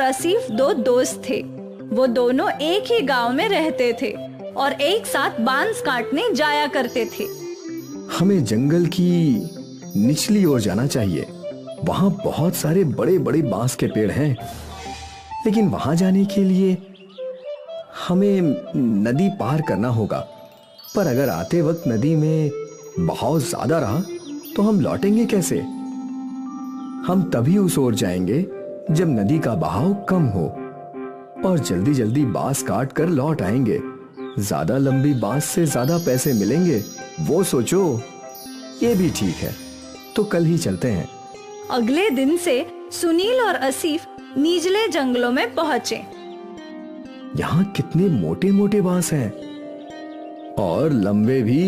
आसिफ दो दोस्त थे। वो दोनों एक ही गांव में रहते थे और एक साथ बांस काटने जाया करते थे। हमें जंगल की निचली ओर जाना चाहिए। वहां बहुत सारे बड़े बड़े बांस के पेड़ हैं, लेकिन वहां जाने के लिए हमें नदी पार करना होगा। पर अगर आते वक्त नदी में बहाव ज्यादा रहा तो हम लौटेंगे कैसे? हम तभी उस ओर जाएंगे जब नदी का बहाव कम हो और जल्दी जल्दी बांस काट कर लौट आएंगे। ज्यादा लंबी बांस से ज्यादा पैसे मिलेंगे, वो सोचो। ये भी ठीक है, तो कल ही चलते हैं। अगले दिन से सुनील और आसिफ निचले जंगलों में पहुंचे। यहाँ कितने मोटे मोटे बांस हैं और लंबे भी।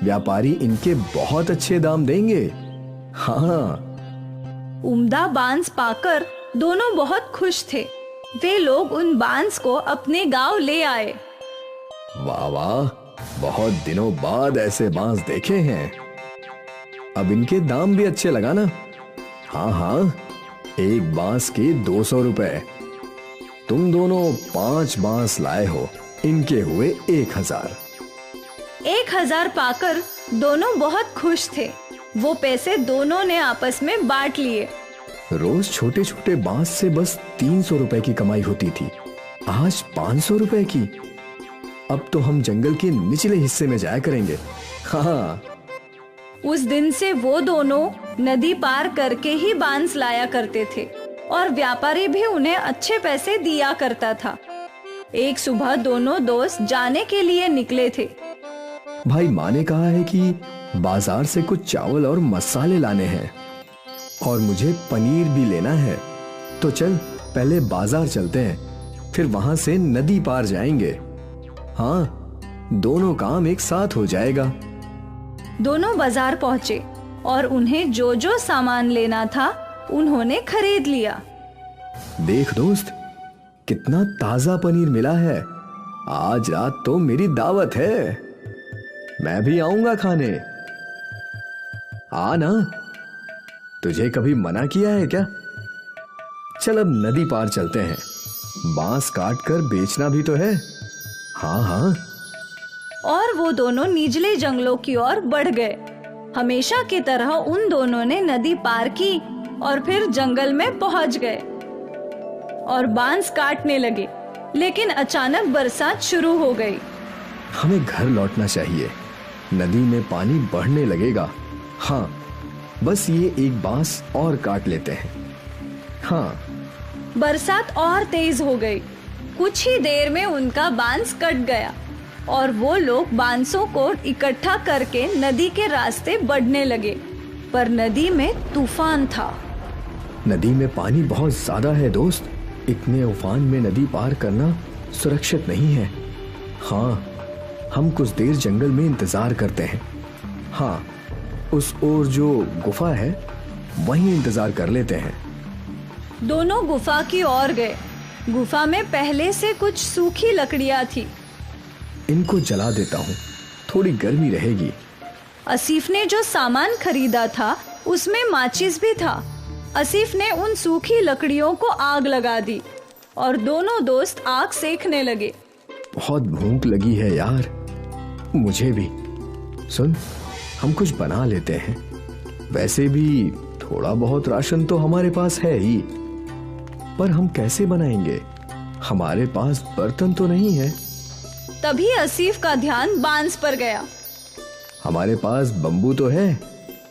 व्यापारी इनके बहुत अच्छे दाम देंगे। हाँ। उम्दा बांस पाकर दोनों बहुत खुश थे। वे लोग उन बांस को अपने गांव ले आए। वाह वाह, बहुत दिनों बाद ऐसे बांस देखे हैं। अब इनके दाम भी अच्छे लगाना। हाँ हाँ, एक बांस के 200 रुपए। तुम दोनों 5 बांस लाए हो, इनके हुए 1000। 1000 पाकर दोनों बहुत खुश थे। वो पैसे दोनों ने आपस में बांट लिए। रोज छोटे छोटे बांस से बस 300 रुपए की कमाई होती थी, आज 500 रुपए की। अब तो हम जंगल के निचले हिस्से में जाया करेंगे। हाँ। उस दिन से वो दोनों नदी पार करके ही बांस लाया करते थे और व्यापारी भी उन्हें अच्छे पैसे दिया करता था। एक सुबह दोनों दोस्त जाने के लिए निकले थे। भाई माँ ने कहा है कि बाजार से कुछ चावल और मसाले लाने हैं और मुझे पनीर भी लेना है। तो चल पहले बाजार चलते हैं, फिर वहां से नदी पार जाएंगे। हाँ, दोनों काम एक साथ हो जाएगा। दोनों बाजार पहुंचे और उन्हें जो जो सामान लेना था उन्होंने खरीद लिया। देख दोस्त, कितना ताजा पनीर मिला है। आज रात तो मेरी दावत है, मैं भी आऊंगा खाने। आ ना, तुझे कभी मना किया है क्या? चल अब नदी पार चलते हैं, बांस काट कर बेचना भी तो है। हाँ हाँ। और वो दोनों निचले जंगलों की ओर बढ़ गए। हमेशा की तरह उन दोनों ने नदी पार की और फिर जंगल में पहुंच गए और बांस काटने लगे। लेकिन अचानक बरसात शुरू हो गई। हमें घर लौटना चाहिए, नदी में पानी बढ़ने लगेगा। हाँ, बस ये एक बांस और काट लेते हैं। हाँ। बरसात और तेज हो गई। कुछ ही देर में उनका बांस कट गया और वो लोग बांसों को इकट्ठा करके नदी के रास्ते बढ़ने लगे। पर नदी में तूफान था। नदी में पानी बहुत ज्यादा है दोस्त। इतने उफान में नदी पार करना सुरक्षित नहीं है। हाँ, हम कुछ देर जंगल में इंतजार करते हैं। हाँ, उस ओर जो गुफा है वहीं इंतजार कर लेते हैं। दोनों गुफा की ओर गए। गुफा में पहले से कुछ सूखी लकड़ियां थी। इनको जला देता हूँ, थोड़ी गर्मी रहेगी। आसिफ ने जो सामान खरीदा था उसमें माचिस भी था। आसिफ ने उन सूखी लकड़ियों को आग लगा दी और दोनों दोस्त आग सेकने लगे। बहुत भूख लगी है यार, मुझे भी। सुन, हम कुछ बना लेते हैं। वैसे भी थोड़ा बहुत राशन तो हमारे पास है ही, पर हम कैसे बनाएंगे? हमारे पास बर्तन तो नहीं है। तभी आसिफ का ध्यान बांस पर गया। हमारे पास बम्बू तो है,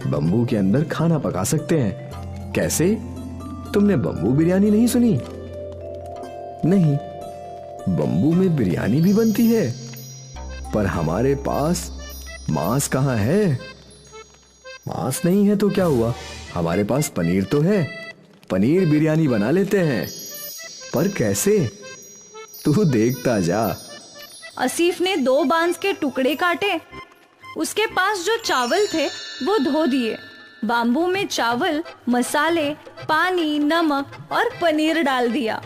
बम्बू के अंदर खाना पका सकते हैं। कैसे? तुमने बम्बू बिरयानी नहीं सुनी? नहीं, बम्बू में बिरयानी भी बनती है, पर हमारे पास मांस कहाँ है? मांस नहीं है तो क्या हुआ, हमारे पास पनीर तो है। पनीर बिरयानी बना लेते हैं। पर कैसे? तू देखता जा। आसिफ ने 2 बांस के टुकड़े काटे। उसके पास जो चावल थे वो धो दिए। बाम्बू में चावल, मसाले, पानी, नमक और पनीर डाल दिया।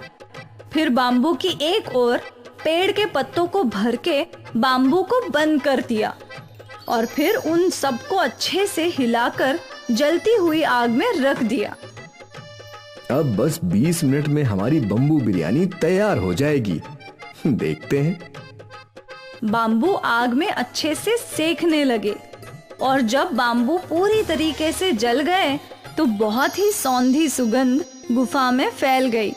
फिर बाम्बू की एक ओर पेड़ के पत्तों को भर के बाम्बू को बंद कर दिया और फिर उन सबको अच्छे से हिलाकर जलती हुई आग में रख दिया। अब बस 20 मिनट में हमारी बम्बू बिरयानी तैयार हो जाएगी। देखते हैं। बाम्बू आग में अच्छे से सेकने लगे और जब बाम्बू पूरी तरीके से जल गए तो बहुत ही सौंधी सुगंध गुफा में फैल गई।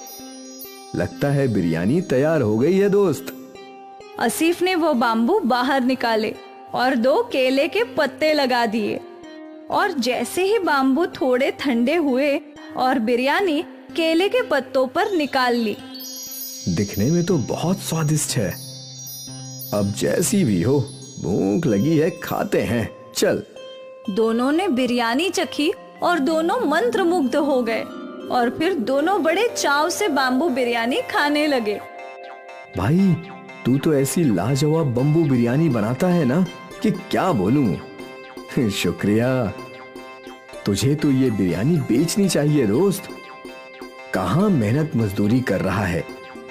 लगता है बिरयानी तैयार हो गई है दोस्त। आसिफ ने वो बाम्बू बाहर निकाले और 2 केले के पत्ते लगा दिए और जैसे ही बाम्बू थोड़े ठंडे हुए और बिरयानी केले के पत्तों पर निकाल ली। दिखने में तो बहुत स्वादिष्ट है। अब जैसी भी हो, भूख लगी है, खाते हैं, चल। दोनों ने बिरयानी चखी और दोनों मंत्रमुग्ध हो गए और फिर दोनों बड़े चाव से बाम्बू बिरयानी खाने लगे। भाई, तू तो ऐसी लाजवाब बम्बू बिरयानी बनाता है ना कि क्या बोलूं। शुक्रिया। तुझे तो ये बिरयानी बेचनी चाहिए दोस्त। कहाँ मेहनत मजदूरी कर रहा है।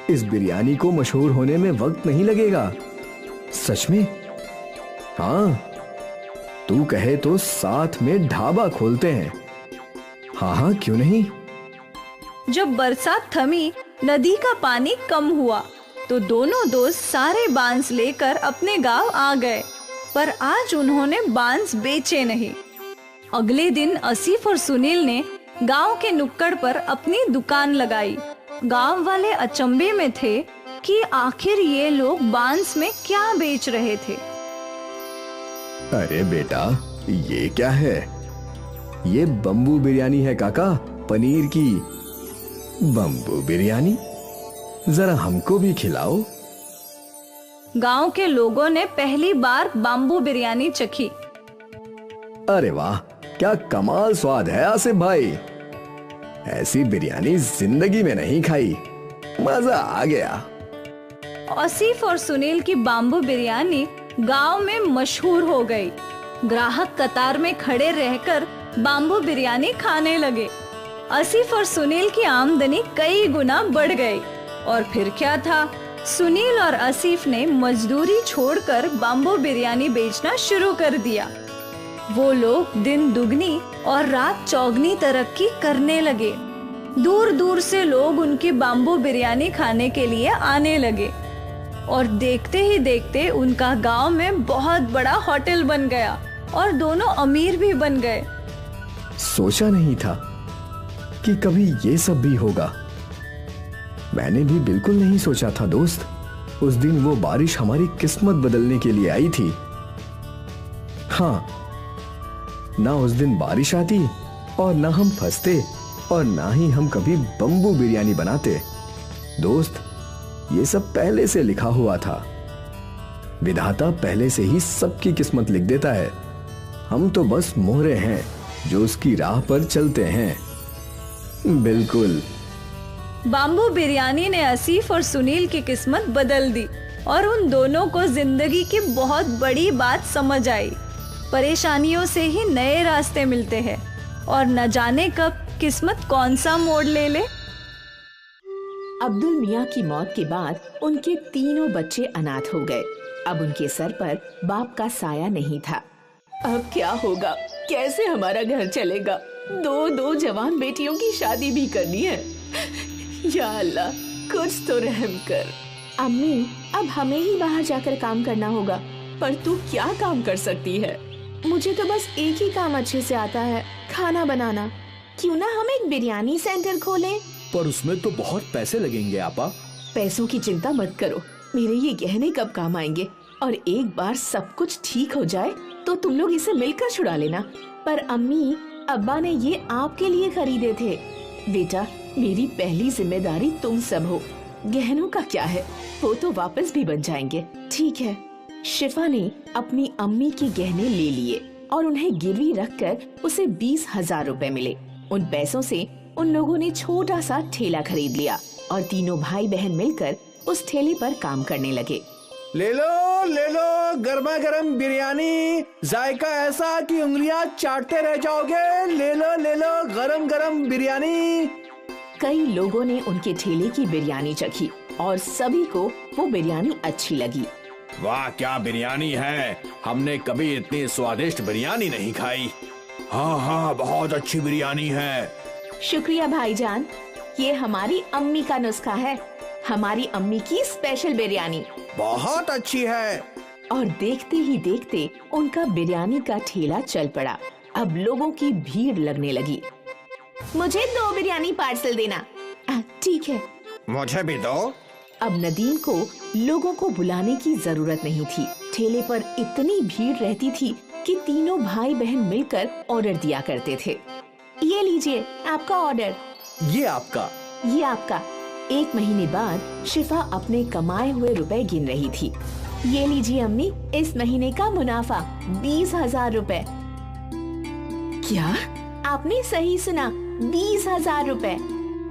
इस बिरयानी को मशहूर होने में वक्त नहीं लगेगा। सच में? हाँ, तू कहे तो साथ में ढाबा खोलते हैं। हाँ हाँ, क्यों नहीं। जब बरसात थमी, नदी का पानी कम हुआ तो दोनों दोस्त सारे बांस लेकर अपने गांव आ गए, पर आज उन्होंने बांस बेचे नहीं। अगले दिन आसिफ और सुनील ने गांव के नुक्कड़ पर अपनी दुकान लगाई। गांव वाले अचंभे में थे कि आखिर ये लोग बांस में क्या बेच रहे थे। अरे बेटा, ये क्या है? ये बम्बू बिरयानी है काका, पनीर की। बम्बू बिरयानी? जरा हमको भी खिलाओ। गांव के लोगों ने पहली बार बाम्बू बिरयानी चखी। अरे वाह, क्या कमाल स्वाद है आसिफ भाई। ऐसी बिरयानी जिंदगी में नहीं खाई। मजा आ गया। आसिफ और सुनील की बाम्बू बिरयानी गांव में मशहूर हो गई। ग्राहक कतार में खड़े रहकर बाम्बू बिरयानी खाने लगे। आसिफ और सुनील की आमदनी कई गुना बढ़ गई। और फिर क्या था, सुनील और आसिफ ने मजदूरी छोड़कर बाम्बू बिरयानी बेचना शुरू कर दिया। वो लोग दिन दुगनी और रात चौगनी तरक्की करने लगे। दूर दूर से लोग उनकी बाम्बू बिरयानी खाने के लिए आने लगे और देखते ही देखते उनका गांव में बहुत बड़ा होटल बन गया और दोनों अमीर भी बन गए। सोचा नहीं था कि कभी ये सब भी होगा। मैंने भी बिल्कुल नहीं सोचा था दोस्त। उस दिन वो बारिश हमारी किस्मत बदलने के लिए आई थी। हाँ, ना उस दिन बारिश आती और ना हम फंसते और ना ही हम कभी बम्बू बिरयानी बनाते। दोस्त, ये सब पहले से लिखा हुआ था। विधाता पहले से ही सबकी किस्मत लिख देता है। हम तो बस मोहरे हैं जो उसकी राह पर चलते हैं। बिल्कुल। बाम्बू बिरयानी ने आसिफ और सुनील की किस्मत बदल दी और उन दोनों को जिंदगी की बहुत बड़ी बात समझ आई। परेशानियों से ही नए रास्ते मिलते हैं और न जाने कब किस्मत कौन सा मोड़ ले ले। अब्दुल मियाँ की मौत के बाद उनके तीनों बच्चे अनाथ हो गए। अब उनके सर पर बाप का साया नहीं था। अब क्या होगा, कैसे हमारा घर चलेगा? दो जवान बेटियों की शादी भी करनी है। या अल्लाह, कुछ तो रहम कर। अम्मी, अब हमें ही बाहर जाकर काम करना होगा। पर तू क्या काम कर सकती है? मुझे तो बस एक ही काम अच्छे से आता है, खाना बनाना। क्यों ना हम एक बिरयानी सेंटर खोलें? पर उसमें तो बहुत पैसे लगेंगे आपा। पैसों की चिंता मत करो, मेरे ये गहने कब काम आएंगे। और एक बार सब कुछ ठीक हो जाए तो तुम लोग इसे मिलकर छुड़ा लेना। पर अम्मी, अब्बा ने ये आपके लिए खरीदे थे। बेटा, मेरी पहली जिम्मेदारी तुम सब हो। गहनों का क्या है, वो तो वापस भी बन जाएंगे। ठीक है। शिफा ने अपनी अम्मी के गहने ले लिए और उन्हें गिरवी रखकर उसे 20,000 रुपए मिले। उन पैसों से उन लोगों ने छोटा सा ठेला खरीद लिया और तीनों भाई बहन मिलकर उस ठेले पर काम करने लगे। ले लो गर्मा गर्म बिरयानी, जायका ऐसा कि उंगलियां चाटते रह जाओगे। ले लो गरम गरम बिरयानी। कई लोगों ने उनके ठेले की बिरयानी चखी और सभी को वो बिरयानी अच्छी लगी। वाह, क्या बिरयानी है, हमने कभी इतनी स्वादिष्ट बिरयानी नहीं खाई। हाँ, बहुत अच्छी बिरयानी है। शुक्रिया भाईजान, ये हमारी अम्मी का नुस्खा है, हमारी अम्मी की स्पेशल बिरयानी। बहुत अच्छी है। और देखते ही देखते उनका बिरयानी का ठेला चल पड़ा। अब लोगों की भीड़ लगने लगी। मुझे 2 बिरयानी पार्सल देना। ठीक है। मुझे भी दो। अब नदीम को लोगों को बुलाने की जरूरत नहीं थी। ठेले पर इतनी भीड़ रहती थी कि तीनों भाई बहन मिलकर ऑर्डर दिया करते थे। ये लीजिए आपका ऑर्डर। ये आपका। ये आपका। 1 महीने बाद शिफा अपने कमाए हुए रुपए गिन रही थी। ये लीजिए अम्मी, इस महीने का मुनाफा 20,000 रुपए। क्या? आपने सही सुना, 20,000 रुपए।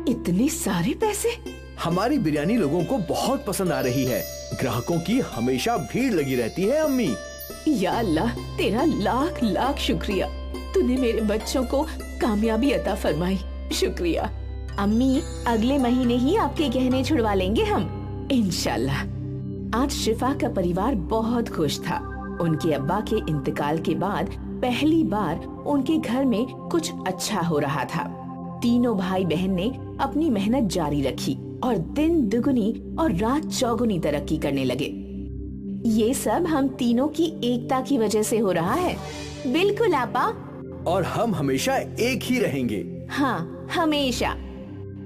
इतने सारे पैसे? हमारी बिरयानी लोगों को बहुत पसंद आ रही है। ग्राहकों की हमेशा भीड़ लगी रहती है अम्मी। या अल्लाह, तेरा लाख लाख शुक्रिया। तूने मेरे बच्चों को कामयाबी अता फरमाई। शुक्रिया अम्मी, अगले महीने ही आपके गहने छुड़वा लेंगे हम, इंशाल्लाह। आज शिफा का परिवार बहुत खुश था। उनके अब्बा के इंतकाल के बाद पहली बार उनके घर में कुछ अच्छा हो रहा था। तीनों भाई बहन ने अपनी मेहनत जारी रखी और दिन दुगुनी और रात चौगुनी तरक्की करने लगे। ये सब हम तीनों की एकता की वजह से हो रहा है। बिल्कुल आपा। और हम हमेशा एक ही रहेंगे। हाँ, हमेशा।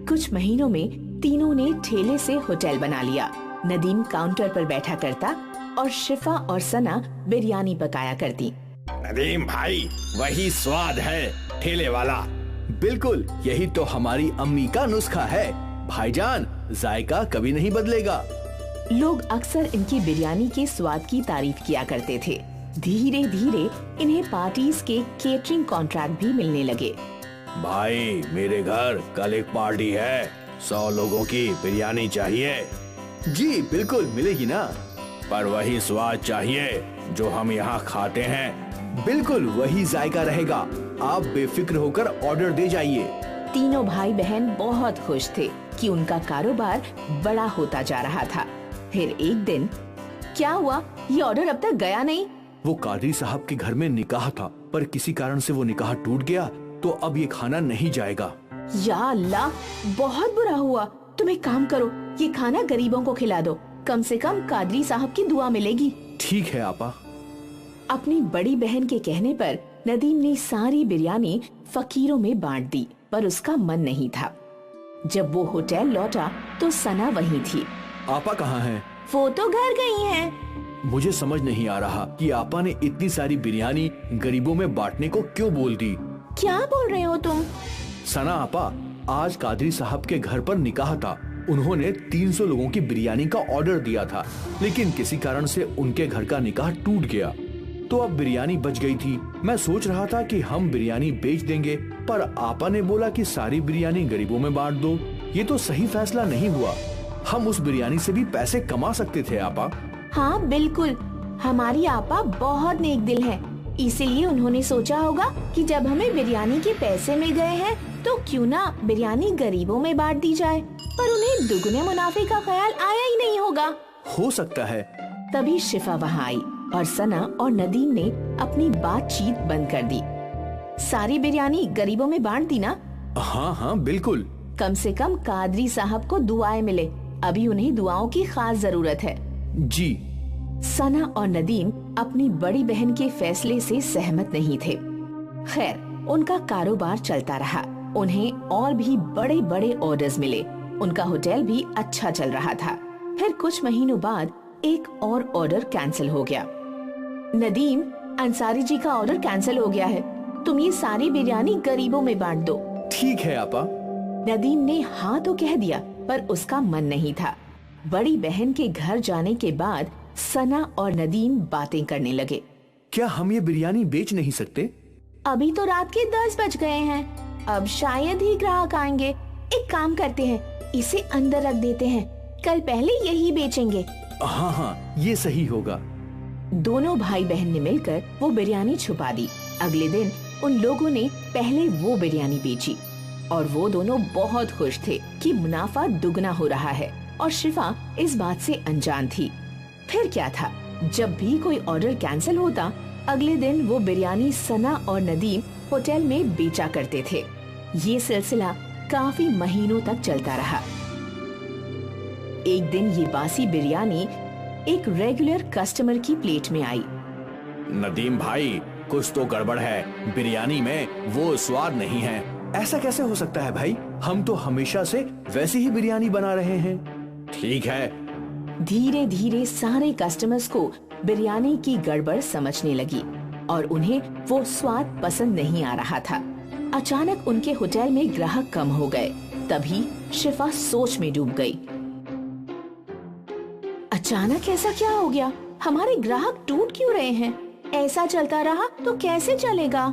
कुछ महीनों में तीनों ने ठेले से होटल बना लिया। नदीम काउंटर पर बैठा करता और शिफा और सना बिरयानी पकाया करती। नदीम भाई, वही स्वाद है ठेले वाला। बिल्कुल, यही तो हमारी अम्मी का नुस्खा है। भाईजान, जायका कभी नहीं बदलेगा। लोग अक्सर इनकी बिरयानी के स्वाद की तारीफ किया करते थे। धीरे धीरे इन्हें पार्टीज के केटरिंग कॉन्ट्रैक्ट भी मिलने लगे। भाई, मेरे घर कल एक पार्टी है, 100 लोगों की बिरयानी चाहिए। जी बिल्कुल मिलेगी ना, पर वही स्वाद चाहिए जो हम यहाँ खाते हैं। बिल्कुल वही जायका रहेगा। आप बेफिक्र होकर ऑर्डर दे जाइए। तीनों भाई बहन बहुत खुश थे कि उनका कारोबार बड़ा होता जा रहा था। फिर एक दिन क्या हुआ, ये ऑर्डर अब तक गया नहीं। वो कादरी साहब के घर में निकाह था, पर किसी कारण से वो निकाह टूट गया, तो अब ये खाना नहीं जाएगा। या अल्लाह, बहुत बुरा हुआ। तुम एक काम करो, ये खाना गरीबों को खिला दो, कम से कम कादरी साहब की दुआ मिलेगी। ठीक है आपा। अपनी बड़ी बहन के कहने पर नदीम ने सारी बिरयानी फकीरों में बांट दी, पर उसका मन नहीं था। जब वो होटल लौटा तो सना वहीं थी। आपा कहाँ हैं? वो तो घर गई हैं। मुझे समझ नहीं आ रहा कि आपा ने इतनी सारी बिरयानी गरीबों में बांटने को क्यों बोल दी। क्या बोल रहे हो तुम? सना आपा, आज कादरी साहब के घर पर निकाह था। उन्होंने 300 लोगों की बिरयानी का ऑर्डर दिया था, लेकिन किसी कारण से उनके घर का निकाह टूट गया, तो अब बिरयानी बच गई थी। मैं सोच रहा था कि हम बिरयानी बेच देंगे, पर आपा ने बोला कि सारी बिरयानी गरीबों में बांट दो। ये तो सही फैसला नहीं हुआ। हम उस बिरयानी से भी पैसे कमा सकते थे आपा। हाँ बिल्कुल, हमारी आपा बहुत नेक दिल है, इसीलिए उन्होंने सोचा होगा कि जब हमें बिरयानी के पैसे मिल गए हैं तो क्यों ना बिरयानी गरीबों में बांट दी जाए। पर उन्हें दुगने मुनाफे का ख्याल आया ही नहीं होगा। हो सकता है। तभी शिफा वहाँ आई और सना और नदीम ने अपनी बातचीत बंद कर दी। सारी बिरयानी गरीबों में बांट दी ना? हाँ हाँ बिल्कुल। कम से कम कादरी साहब को दुआएं मिले, अभी उन्हें दुआओं की खास जरूरत है। जी। सना और नदीम अपनी बड़ी बहन के फैसले से सहमत नहीं थे। खैर, उनका कारोबार चलता रहा। उन्हें और भी बड़े बड़े ऑर्डर्स मिले। उनका होटल भी अच्छा चल रहा था। फिर कुछ महीनों बाद एक और ऑर्डर कैंसिल हो गया। नदीम, अंसारी जी का ऑर्डर कैंसिल हो गया है, तुम ये सारी बिरयानी गरीबों में बांट दो। ठीक है आपा। नदीम ने हाँ तो कह दिया, पर उसका मन नहीं था। बड़ी बहन के घर जाने के बाद सना और नदीम बातें करने लगे। क्या हम ये बिरयानी बेच नहीं सकते? अभी तो रात के 10 बज गए हैं, अब शायद ही ग्राहक आएंगे। एक काम करते हैं, इसे अंदर रख देते हैं, कल पहले यही बेचेंगे। हाँ हाँ, ये सही होगा। दोनों भाई बहन ने मिलकर वो बिरयानी छुपा दी। अगले दिन उन लोगों ने पहले वो बिरयानी बेची और वो दोनों बहुत खुश थे कि मुनाफा दुगना हो रहा है, और शिफा इस बात से अनजान थी। फिर क्या था, जब भी कोई ऑर्डर कैंसिल होता, अगले दिन वो बिरयानी सना और नदीम होटल में बेचा करते थे। ये सिलसिला काफी महीनों तक चलता रहा। एक दिन ये बासी बिरयानी एक रेगुलर कस्टमर की प्लेट में आई। नदीम भाई, कुछ तो गड़बड़ है, बिरयानी में वो स्वाद नहीं है। ऐसा कैसे हो सकता है भाई? हम तो हमेशा से वैसी ही बिरयानी बना रहे हैं। ठीक है। धीरे धीरे सारे कस्टमर्स को बिरयानी की गड़बड़ समझने लगी और उन्हें वो स्वाद पसंद नहीं आ रहा था। अचानक उनके होटल में ग्राहक कम हो गए। तभी शिफा सोच में डूब गई। अचानक ऐसा क्या हो गया? हमारे ग्राहक टूट क्यों रहे हैं? ऐसा चलता रहा तो कैसे चलेगा?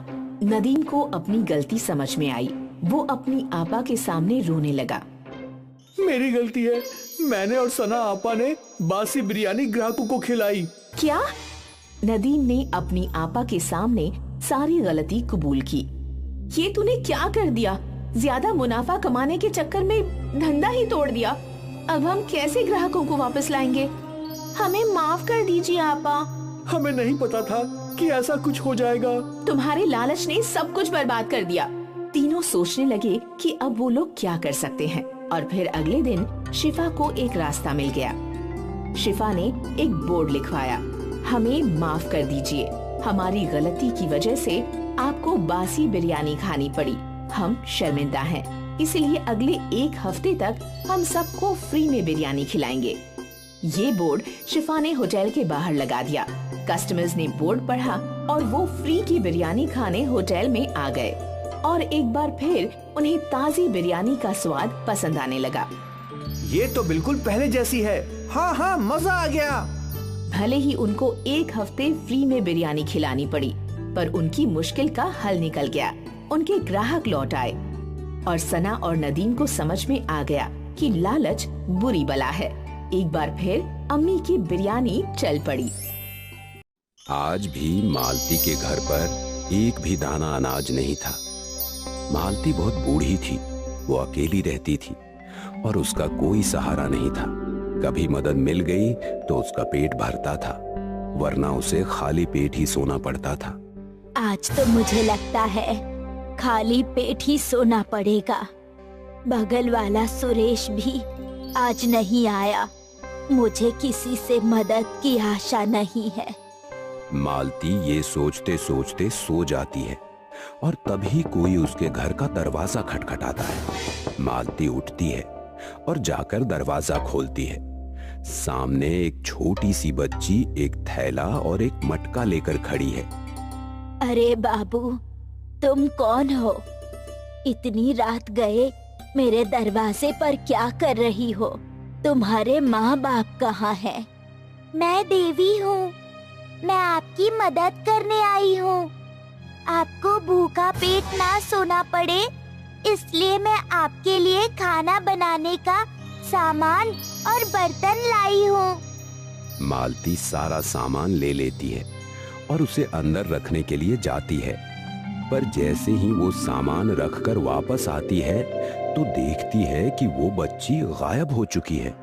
नदीम को अपनी गलती समझ में आई। वो अपनी आपा के सामने रोने लगा। मेरी गलती है, मैंने और सना आपा ने बासी बिरयानी ग्राहकों को खिलाई। क्या? नदीम ने अपनी आपा के सामने सारी गलती कबूल की। ये तूने क्या कर दिया? ज्यादा मुनाफा कमाने के चक्कर में धंधा ही तोड़ दिया। अब हम कैसे ग्राहकों को वापस लाएंगे? हमें माफ कर दीजिए आपा। हमें नहीं पता था कि ऐसा कुछ हो जाएगा। तुम्हारे लालच ने सब कुछ बर्बाद कर दिया। तीनों सोचने लगे कि अब वो लोग क्या कर सकते हैं। और फिर अगले दिन शिफा को एक रास्ता मिल गया। शिफा ने एक बोर्ड लिखवाया, हमें माफ कर दीजिए, हमारी गलती की वजह से आपको बासी बिरयानी खानी पड़ी। हम शर्मिंदा हैं, इसलिए अगले एक हफ्ते तक हम सबको फ्री में बिरयानी खिलाएंगे। ये बोर्ड शिफा ने होटल के बाहर लगा दिया। कस्टमर्स ने बोर्ड पढ़ा और वो फ्री की बिरयानी खाने होटल में आ गए और एक बार फिर उन्हें ताज़ी बिरयानी का स्वाद पसंद आने लगा। ये तो बिल्कुल पहले जैसी है। हाँ हाँ, मजा आ गया। भले ही उनको एक हफ्ते फ्री में बिरयानी खिलानी पड़ी, पर उनकी मुश्किल का हल निकल गया। उनके ग्राहक लौट आए और सना और नदीम को समझ में आ गया कि लालच बुरी बला है। एक बार फिर अम्मी की बिरयानी चल पड़ी। आज भी मालती के घर पर एक भी दाना अनाज नहीं था। मालती बहुत बूढ़ी थी, वो अकेली रहती थी और उसका कोई सहारा नहीं था। कभी मदद मिल गई तो उसका पेट भरता था, वरना उसे खाली पेट ही सोना पड़ता था। आज तो मुझे लगता है खाली पेट ही सोना पड़ेगा। बगल वाला सुरेश भी आज नहीं आया। मुझे किसी से मदद की आशा नहीं है। मालती ये सोचते सोचते सो जाती है और तभी कोई उसके घर का दरवाजा खटखटाता है। मालती उठती है और जाकर दरवाजा खोलती है। सामने एक छोटी सी बच्ची एक थैला और एक मटका लेकर खड़ी है। अरे बाबू, तुम कौन हो? इतनी रात गए मेरे दरवाजे पर क्या कर रही हो? तुम्हारे माँ बाप कहाँ हैं? मैं देवी हूँ, मैं आपकी मदद करने आई हूँ। आपको भूखा पेट ना सोना पड़े, इसलिए मैं आपके लिए खाना बनाने का सामान और बर्तन लाई हूँ। मालती सारा सामान ले लेती है और उसे अंदर रखने के लिए जाती है, पर जैसे ही वो सामान रखकर वापस आती है तो देखती है कि वो बच्ची गायब हो चुकी है।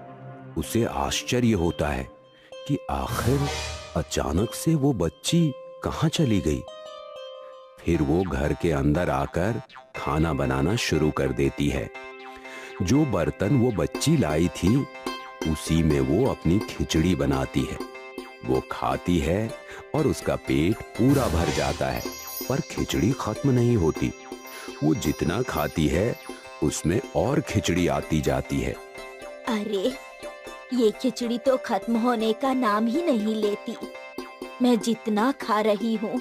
उसे आश्चर्य होता है कि आखिर अचानक से वो बच्ची कहाँ चली गई। फिर वो घर के अंदर आकर खाना बनाना शुरू कर देती है। जो बर्तन वो बच्ची लाई थी उसी में वो अपनी खिचड़ी बनाती है। वो खाती है और उसका पेट पूरा भर जाता है, पर खिचड़ी खत्म नहीं होती। वो जितना खाती है उसमें और खिचड़ी आती जाती है। अरे, ये खिचड़ी तो खत्म होने का नाम ही नहीं लेती। मैं जितना खा रही हूँ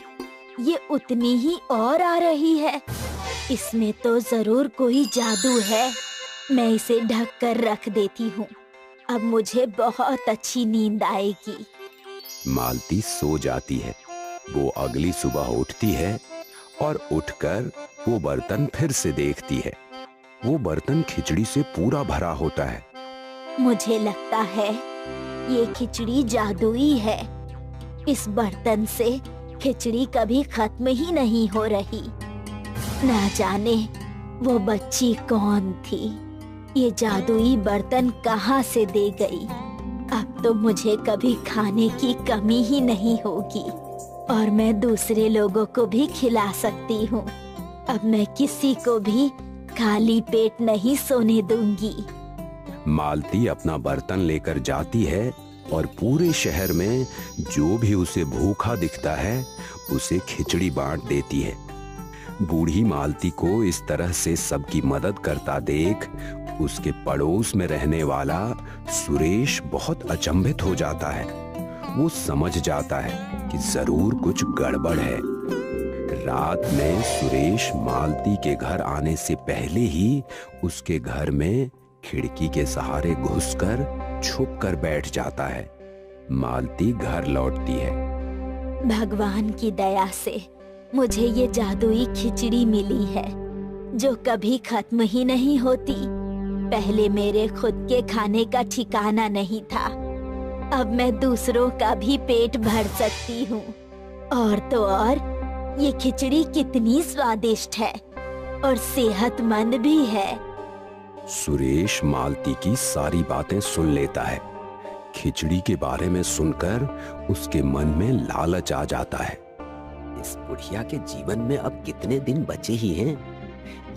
ये उतनी ही और आ रही है। इसमें तो जरूर कोई जादू है। मैं इसे ढक कर रख देती हूँ। अब मुझे बहुत अच्छी नींद आएगी। मालती सो जाती है। वो अगली सुबह उठती है और उठकर वो बर्तन फिर से देखती है। वो बर्तन खिचड़ी से पूरा भरा होता है। मुझे लगता है ये खिचड़ी जादुई है। इस बर्तन से खिचड़ी कभी खत्म ही नहीं हो रही। ना जाने वो बच्ची कौन थी, ये जादुई बर्तन कहाँ से दे गई। अब तो मुझे कभी खाने की कमी ही नहीं होगी और मैं दूसरे लोगों को भी खिला सकती हूँ। अब मैं किसी को भी खाली पेट नहीं सोने दूंगी। मालती अपना बर्तन लेकर जाती है और पूरे शहर में जो भी उसे भूखा दिखता है उसे खिचड़ी बांट देती है। बूढ़ी मालती को इस तरह से सबकी मदद करता देख उसके पड़ोस में रहने वाला सुरेश बहुत अचंभित हो जाता है। वो समझ जाता है कि जरूर कुछ गड़बड़ है। रात में सुरेश मालती के घर आने से पहले ही उसके घर में खिड़की के सहारे घुसकर छुप कर बैठ जाता है। मालती घर लौटती है। भगवान की दया से मुझे ये जादुई खिचड़ी मिली है जो कभी खत्म ही नहीं होती। पहले मेरे खुद के खाने का ठिकाना नहीं था, अब मैं दूसरों का भी पेट भर सकती हूँ। और तो और ये खिचड़ी कितनी स्वादिष्ट है और सेहतमंद भी है। सुरेश मालती की सारी बातें सुन लेता है। खिचड़ी के बारे में सुनकर उसके मन में लालच आ जाता है। इस बुढ़िया के जीवन में अब कितने दिन बचे ही हैं।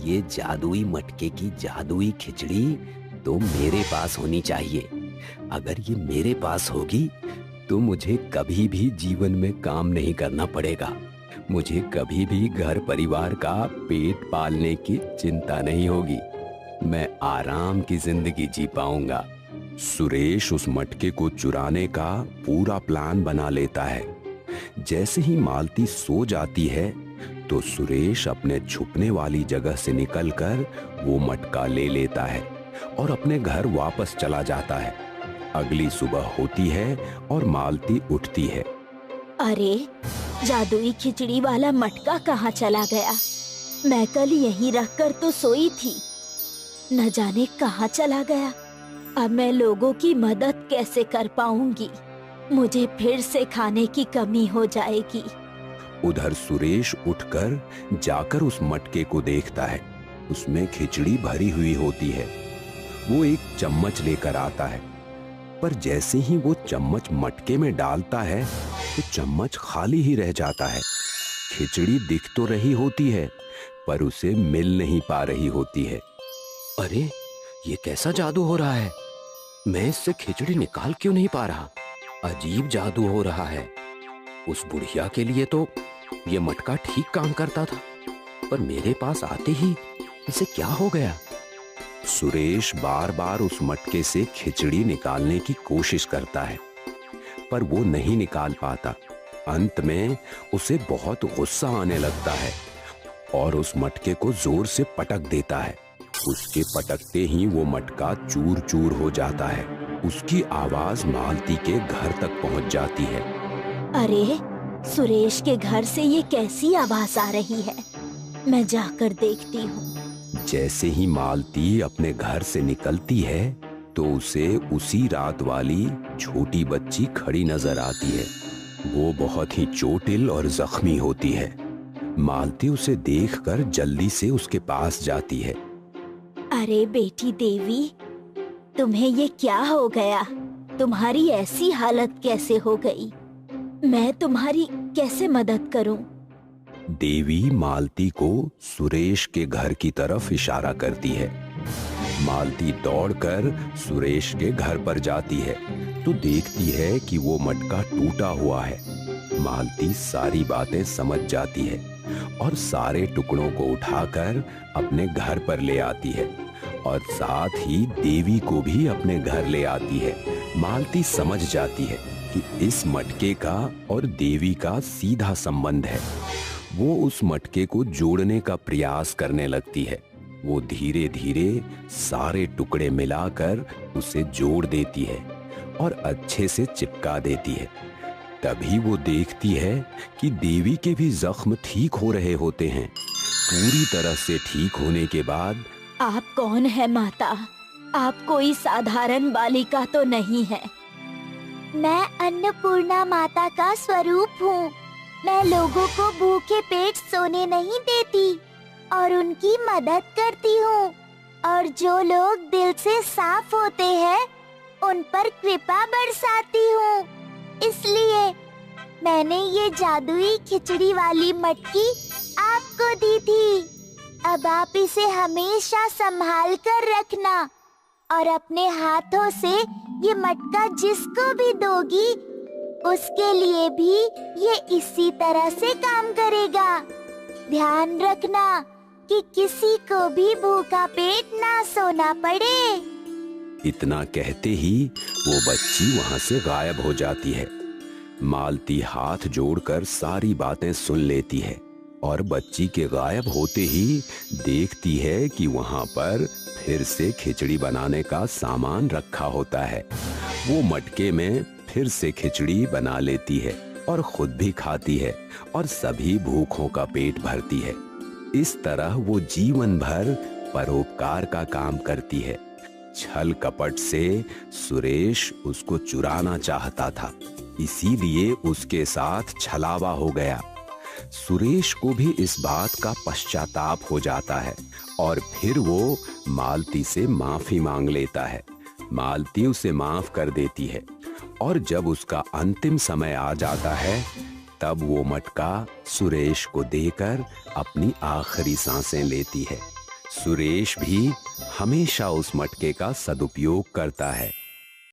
ये जादुई मटके की जादुई खिचड़ी तो मेरे पास होनी चाहिए। अगर ये मेरे पास होगी तो मुझे कभी भी जीवन में काम नहीं करना पड़ेगा। मुझे कभी भी घर परिवार का पेट पालने की चिंता नहीं होगी। मैं आराम की जिंदगी जी पाऊंगा। सुरेश उस मटके को चुराने का पूरा प्लान बना लेता है। जैसे ही मालती सो जाती है तो सुरेश अपने छुपने वाली जगह से निकलकर वो मटका ले लेता है और अपने घर वापस चला जाता है। अगली सुबह होती है और मालती उठती है। अरे, जादुई खिचड़ी वाला मटका कहाँ चला गया? मैं कल यहीं रखकर तो सोई थी, न जाने कहाँ चला गया। अब मैं लोगों की मदद कैसे कर पाऊंगी? मुझे फिर से खाने की कमी हो जाएगी। उधर सुरेश उठकर जाकर उस मटके को देखता है। उसमें खिचड़ी भरी हुई होती है। वो एक चम्मच लेकर आता है, पर जैसे ही वो चम्मच मटके में डालता है तो चम्मच खाली ही रह जाता है। खिचड़ी दिख तो रही होती है पर उसे मिल नहीं पा रही होती है। अरे, ये कैसा जादू हो रहा है? मैं इससे खिचड़ी निकाल क्यों नहीं पा रहा? अजीब जादू हो रहा है। उस बुढ़िया के लिए तो ये मटका ठीक काम करता था, पर मेरे पास आते ही इसे क्या हो गया? सुरेश बार बार उस मटके से खिचड़ी निकालने की कोशिश करता है, पर वो नहीं निकाल पाता। अंत में उसे बहुत गुस्सा आने लगता है और उस मटके को जोर से पटक देता है। उसके पटकते ही वो मटका चूर चूर हो जाता है। उसकी आवाज मालती के घर तक पहुंच जाती है। अरे, सुरेश के घर से ये कैसी आवाज आ रही है? मैं जाकर देखती हूँ। जैसे ही मालती अपने घर से निकलती है तो उसे उसी रात वाली छोटी बच्ची खड़ी नजर आती है। वो बहुत ही चोटिल और जख्मी होती है। मालती उसे देखकर जल्दी से उसके पास जाती है। अरे बेटी देवी, तुम्हें ये क्या हो गया? तुम्हारी ऐसी हालत कैसे हो गई? मैं तुम्हारी कैसे मदद करूं? देवी मालती को सुरेश के घर की तरफ इशारा करती है। मालती दौड़कर सुरेश के घर पर जाती है तो देखती है कि वो मटका टूटा हुआ है। मालती सारी बातें समझ जाती है और सारे टुकड़ों को उठाकर अपने घर पर ले आती है और साथ ही देवी को भी अपने घर ले आती है। मालती समझ जाती है कि इस मटके का और देवी का सीधा संबंध है। वो उस मटके को जोड़ने का प्रयास करने लगती है। वो धीरे धीरे सारे टुकड़े मिलाकर उसे जोड़ देती है और अच्छे से चिपका देती है। तभी वो देखती है कि देवी के भी जख्म ठीक हो रहे होते हैं। पूरी तरह से ठीक होने के बाद, आप कौन है माता? आप कोई साधारण बालिका तो नहीं है। मैं अन्नपूर्णा माता का स्वरूप हूँ। मैं लोगों को भूखे पेट सोने नहीं देती और उनकी मदद करती हूँ। और जो लोग दिल से साफ होते हैं उन पर कृपा बरसाती हूँ। इसलिए मैंने ये जादुई खिचड़ी वाली मटकी आपको दी थी। अब आप इसे हमेशा संभाल कर रखना और अपने हाथों से ये मटका जिसको भी दोगी उसके लिए भी ये इसी तरह से काम करेगा। ध्यान रखना कि किसी को भी भूखा पेट ना सोना पड़े। इतना कहते ही वो बच्ची वहां से गायब हो जाती है। मालती हाथ जोड़कर सारी बातें सुन लेती है और बच्ची के गायब होते ही देखती है कि वहां पर फिर से खिचड़ी बनाने का सामान रखा होता है। वो मटके में फिर से खिचड़ी बना लेती है और खुद भी खाती है और सभी भूखों का पेट भरती है। इस तरह वो जीवन भर परोपकार का काम करती है। छल कपट से सुरेश उसको चुराना चाहता था, इसीलिए उसके साथ छलावा हो गया। सुरेश को भी इस बात का पश्चाताप हो जाता है और फिर वो मालती से माफी मांग लेता है। मालती उसे माफ कर देती है और जब उसका अंतिम समय आ जाता है तब वो मटका सुरेश को देकर अपनी आखिरी सांसें लेती है। सुरेश भी हमेशा उस मटके का सदुपयोग करता है